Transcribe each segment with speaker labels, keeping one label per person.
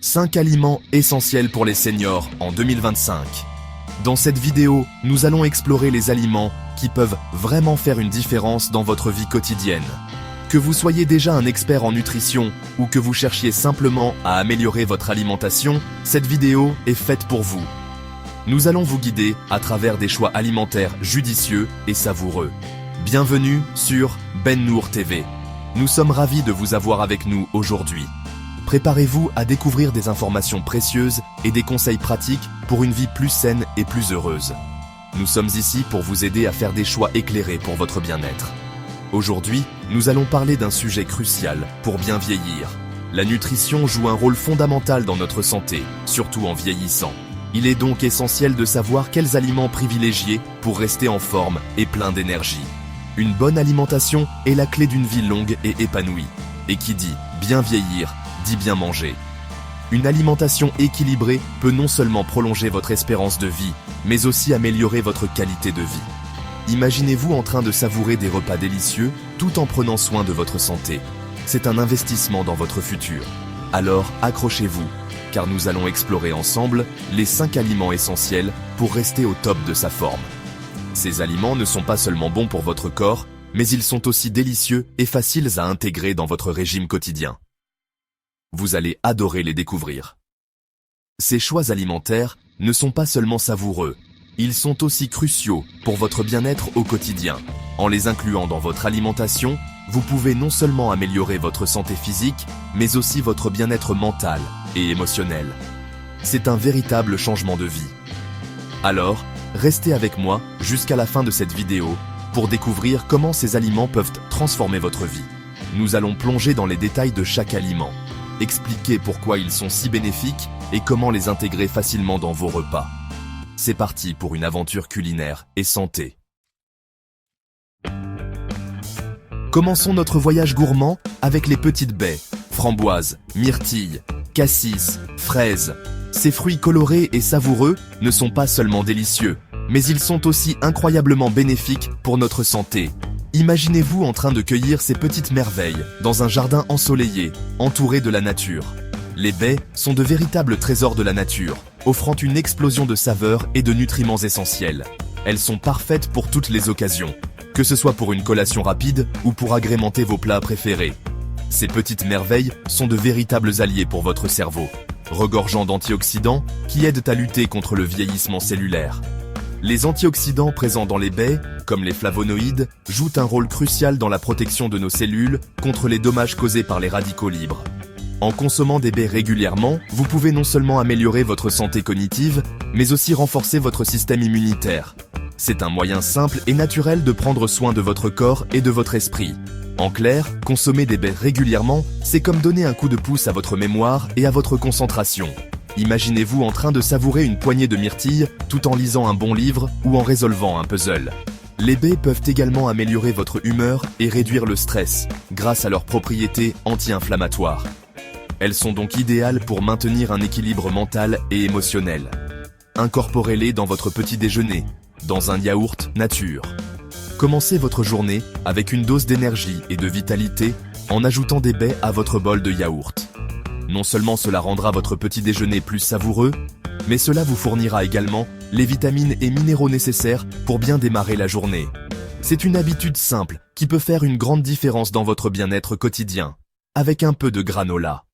Speaker 1: 5 aliments essentiels pour les seniors en 2025. Dans cette vidéo, nous allons explorer les aliments qui peuvent vraiment faire une différence dans votre vie quotidienne. Que vous soyez déjà un expert en nutrition ou que vous cherchiez simplement à améliorer votre alimentation, cette vidéo est faite pour vous. Nous allons vous guider à travers des choix alimentaires judicieux et savoureux. Bienvenue sur Ben Nour TV. Nous sommes ravis de vous avoir avec nous aujourd'hui. Préparez-vous à découvrir des informations précieuses et des conseils pratiques pour une vie plus saine et plus heureuse. Nous sommes ici pour vous aider à faire des choix éclairés pour votre bien-être. Aujourd'hui, nous allons parler d'un sujet crucial pour bien vieillir. La nutrition joue un rôle fondamental dans notre santé, surtout en vieillissant. Il est donc essentiel de savoir quels aliments privilégier pour rester en forme et plein d'énergie. Une bonne alimentation est la clé d'une vie longue et épanouie. Et qui dit bien vieillir, dit bien manger. Une alimentation équilibrée peut non seulement prolonger votre espérance de vie, mais aussi améliorer votre qualité de vie. Imaginez-vous en train de savourer des repas délicieux tout en prenant soin de votre santé. C'est un investissement dans votre futur. Alors accrochez-vous, car nous allons explorer ensemble les 5 aliments essentiels pour rester au top de sa forme. Ces aliments ne sont pas seulement bons pour votre corps, mais ils sont aussi délicieux et faciles à intégrer dans votre régime quotidien. Vous allez adorer les découvrir. Ces choix alimentaires ne sont pas seulement savoureux, ils sont aussi cruciaux pour votre bien-être au quotidien. En les incluant dans votre alimentation, vous pouvez non seulement améliorer votre santé physique, mais aussi votre bien-être mental et émotionnel. C'est un véritable changement de vie. Alors, restez avec moi jusqu'à la fin de cette vidéo pour découvrir comment ces aliments peuvent transformer votre vie. Nous allons plonger dans les détails de chaque aliment, expliquer pourquoi ils sont si bénéfiques et comment les intégrer facilement dans vos repas. C'est parti pour une aventure culinaire et santé. Commençons notre voyage gourmand avec les petites baies, framboises, myrtilles, cassis, fraises. Ces fruits colorés et savoureux ne sont pas seulement délicieux, mais ils sont aussi incroyablement bénéfiques pour notre santé. Imaginez-vous en train de cueillir ces petites merveilles dans un jardin ensoleillé, entouré de la nature. Les baies sont de véritables trésors de la nature, offrant une explosion de saveurs et de nutriments essentiels. Elles sont parfaites pour toutes les occasions, que ce soit pour une collation rapide ou pour agrémenter vos plats préférés. Ces petites merveilles sont de véritables alliés pour votre cerveau, regorgeant d'antioxydants qui aident à lutter contre le vieillissement cellulaire. Les antioxydants présents dans les baies, comme les flavonoïdes, jouent un rôle crucial dans la protection de nos cellules contre les dommages causés par les radicaux libres. En consommant des baies régulièrement, vous pouvez non seulement améliorer votre santé cognitive, mais aussi renforcer votre système immunitaire. C'est un moyen simple et naturel de prendre soin de votre corps et de votre esprit. En clair, consommer des baies régulièrement, c'est comme donner un coup de pouce à votre mémoire et à votre concentration. Imaginez-vous en train de savourer une poignée de myrtilles tout en lisant un bon livre ou en résolvant un puzzle. Les baies peuvent également améliorer votre humeur et réduire le stress, grâce à leurs propriétés anti-inflammatoires. Elles sont donc idéales pour maintenir un équilibre mental et émotionnel. Incorporez-les dans votre petit déjeuner, dans un yaourt nature. Commencez votre journée avec une dose d'énergie et de vitalité en ajoutant des baies à votre bol de yaourt. Non seulement cela rendra votre petit déjeuner plus savoureux, mais cela vous fournira également les vitamines et minéraux nécessaires pour bien démarrer la journée. C'est une habitude simple qui peut faire une grande différence dans votre bien-être quotidien, avec un peu de granola.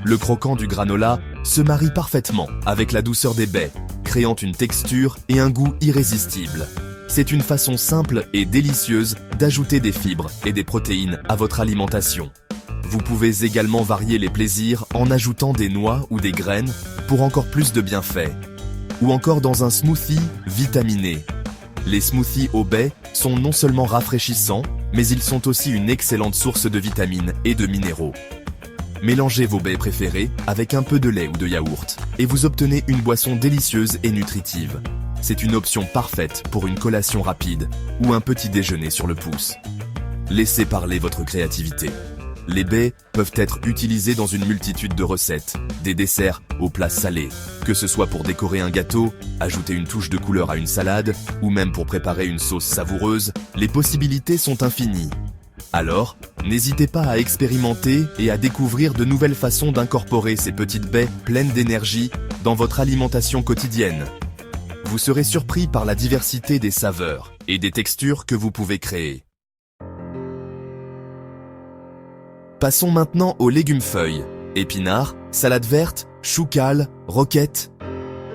Speaker 1: Le croquant du granola se marie parfaitement avec la douceur des baies, créant une texture et un goût irrésistibles. C'est une façon simple et délicieuse d'ajouter des fibres et des protéines à votre alimentation. Vous pouvez également varier les plaisirs en ajoutant des noix ou des graines pour encore plus de bienfaits. Ou encore dans un smoothie vitaminé. Les smoothies aux baies sont non seulement rafraîchissants, mais ils sont aussi une excellente source de vitamines et de minéraux. Mélangez vos baies préférées avec un peu de lait ou de yaourt et vous obtenez une boisson délicieuse et nutritive. C'est une option parfaite pour une collation rapide ou un petit déjeuner sur le pouce. Laissez parler votre créativité. Les baies peuvent être utilisées dans une multitude de recettes, des desserts aux plats salés, que ce soit pour décorer un gâteau, ajouter une touche de couleur à une salade, ou même pour préparer une sauce savoureuse, les possibilités sont infinies. Alors, n'hésitez pas à expérimenter et à découvrir de nouvelles façons d'incorporer ces petites baies pleines d'énergie dans votre alimentation quotidienne. Vous serez surpris par la diversité des saveurs et des textures que vous pouvez créer. Passons maintenant aux légumes-feuilles, épinards, salades vertes, chou cales, roquettes.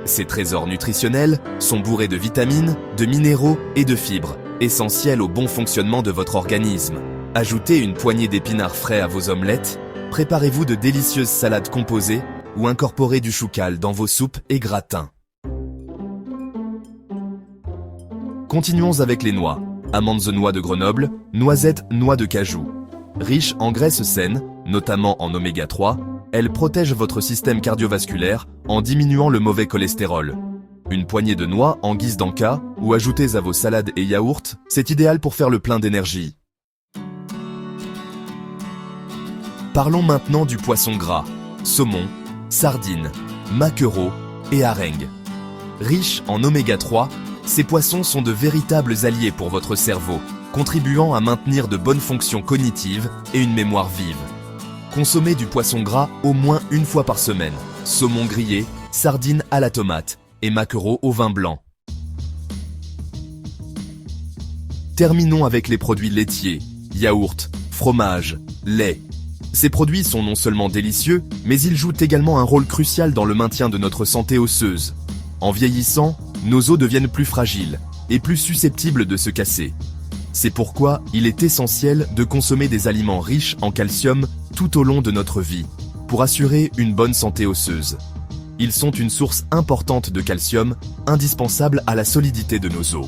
Speaker 1: Ces trésors nutritionnels sont bourrés de vitamines, de minéraux et de fibres, essentiels au bon fonctionnement de votre organisme. Ajoutez une poignée d'épinards frais à vos omelettes, préparez-vous de délicieuses salades composées ou incorporez du chou cal dans vos soupes et gratins. Continuons avec les noix. Amandes noix de Grenoble, noisettes noix de cajou. Riches en graisses saines, notamment en oméga 3, elles protègent votre système cardiovasculaire en diminuant le mauvais cholestérol. Une poignée de noix en guise d'en-cas ou ajoutez à vos salades et yaourts, c'est idéal pour faire le plein d'énergie. Parlons maintenant du poisson gras, saumon, sardines, maquereaux et harengs. Riches en oméga 3, ces poissons sont de véritables alliés pour votre cerveau, contribuant à maintenir de bonnes fonctions cognitives et une mémoire vive. Consommez du poisson gras au moins une fois par semaine, saumon grillé, sardines à la tomate et maquereaux au vin blanc. Terminons avec les produits laitiers, yaourts, fromage, lait. Ces produits sont non seulement délicieux, mais ils jouent également un rôle crucial dans le maintien de notre santé osseuse. En vieillissant, nos os deviennent plus fragiles et plus susceptibles de se casser. C'est pourquoi il est essentiel de consommer des aliments riches en calcium tout au long de notre vie, pour assurer une bonne santé osseuse. Ils sont une source importante de calcium, indispensable à la solidité de nos os.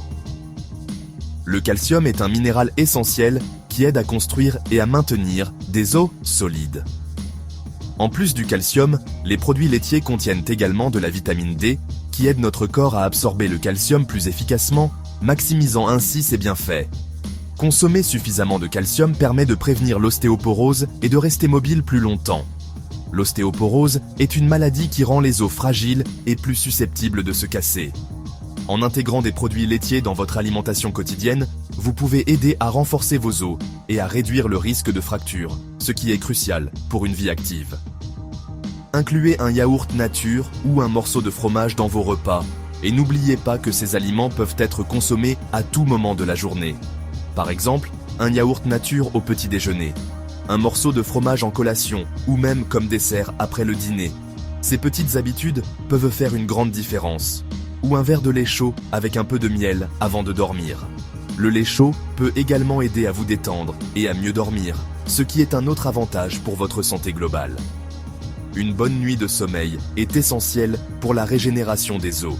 Speaker 1: Le calcium est un minéral essentiel qui aide à construire et à maintenir des os solides. En plus du calcium, les produits laitiers contiennent également de la vitamine D, qui aide notre corps à absorber le calcium plus efficacement, maximisant ainsi ses bienfaits. Consommer suffisamment de calcium permet de prévenir l'ostéoporose et de rester mobile plus longtemps. L'ostéoporose est une maladie qui rend les os fragiles et plus susceptibles de se casser. En intégrant des produits laitiers dans votre alimentation quotidienne, vous pouvez aider à renforcer vos os et à réduire le risque de fracture, ce qui est crucial pour une vie active. Incluez un yaourt nature ou un morceau de fromage dans vos repas et n'oubliez pas que ces aliments peuvent être consommés à tout moment de la journée. Par exemple, un yaourt nature au petit déjeuner, un morceau de fromage en collation ou même comme dessert après le dîner. Ces petites habitudes peuvent faire une grande différence. Ou un verre de lait chaud avec un peu de miel avant de dormir. Le lait chaud peut également aider à vous détendre et à mieux dormir, ce qui est un autre avantage pour votre santé globale. Une bonne nuit de sommeil est essentielle pour la régénération des os.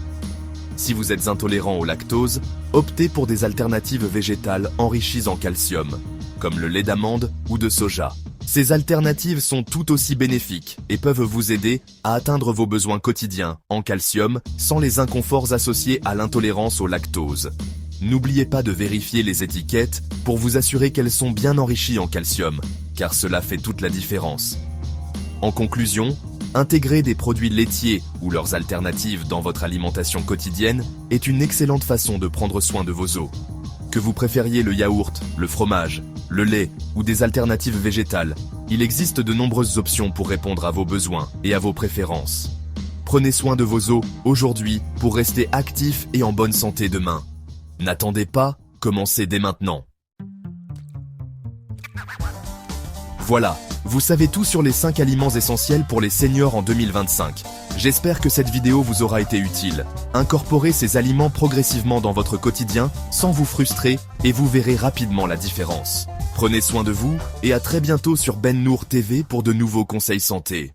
Speaker 1: Si vous êtes intolérant au lactose, optez pour des alternatives végétales enrichies en calcium, comme le lait d'amande ou de soja. Ces alternatives sont tout aussi bénéfiques et peuvent vous aider à atteindre vos besoins quotidiens en calcium sans les inconforts associés à l'intolérance au lactose. N'oubliez pas de vérifier les étiquettes pour vous assurer qu'elles sont bien enrichies en calcium, car cela fait toute la différence. En conclusion, intégrer des produits laitiers ou leurs alternatives dans votre alimentation quotidienne est une excellente façon de prendre soin de vos os. Que vous préfériez le yaourt, le fromage, le lait ou des alternatives végétales, il existe de nombreuses options pour répondre à vos besoins et à vos préférences. Prenez soin de vos os aujourd'hui pour rester actifs et en bonne santé demain. N'attendez pas, commencez dès maintenant. Voilà, vous savez tout sur les 5 aliments essentiels pour les seniors en 2025. J'espère que cette vidéo vous aura été utile. Incorporez ces aliments progressivement dans votre quotidien sans vous frustrer et vous verrez rapidement la différence. Prenez soin de vous et à très bientôt sur Ben Nour TV pour de nouveaux conseils santé.